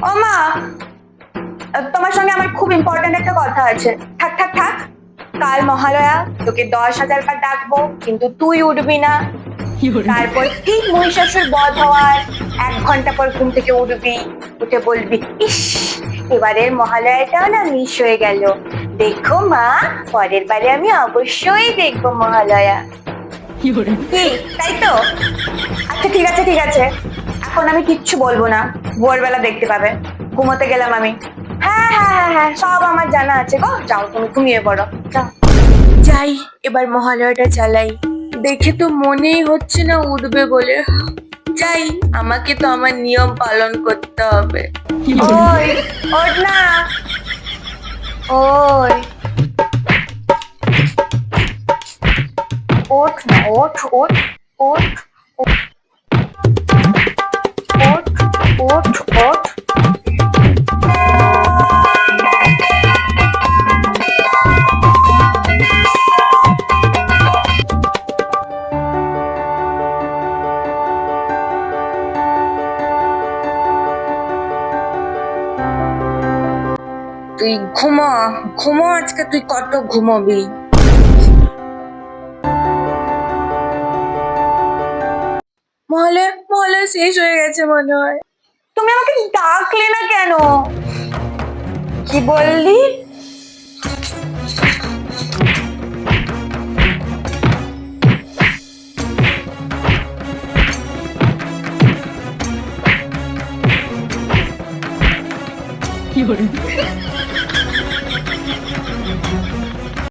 ও মা, তোমার সঙ্গে আমার খুব ইম্পর্টেন্ট একটা কথা আছে। থাক থাক থাক, কাল মহালয়া, তোকে 10,000 বার ডাকবো কিন্তু তুই উঠবি না। তারপর ঠিক মহিষাসুর বধ হওয়ার 1 ঘন্টা পর ঘুম থেকে উঠবি, উঠে বলবি ইস, এবারের মহালয়াটাও না মিস হয়ে গেল। দেখো মা, পরের বারে আমি অবশ্যই দেখবো মহালয়া। কি, তাই তো? আচ্ছা ঠিক আছে ঠিক আছে, এখন আমি কিচ্ছু বলবো না, ভোরবেলা দেখতে পাবে। ঘুমোতে গেলাম আমি। হ্যাঁ হ্যাঁ হ্যাঁ হ্যাঁ, সব আমার জানা আছে গো। যাও তুমি ঘুমিয়ে পড়ো, যাও। যাই, এবার মহালয়াটা চালাই। দেখে তো মনেই হচ্ছে না উঠবে বলে। যাই, আমাকে তো আমার নিয়ম পালন করতে হবে। ওই, ওঠ না, ওই, ওঠ না, ওঠ ওঠ ওঠ ওঠ ওঠ ওঠ। তুই ঘুমা, ঘুমা, আজকে তুই কত ঘুমাবি। মহালয়া মহালয়া শেষ হয়ে গেছে মনে হয়। তুমি আমাকে ডাকলে না কেন? কি বললি? কি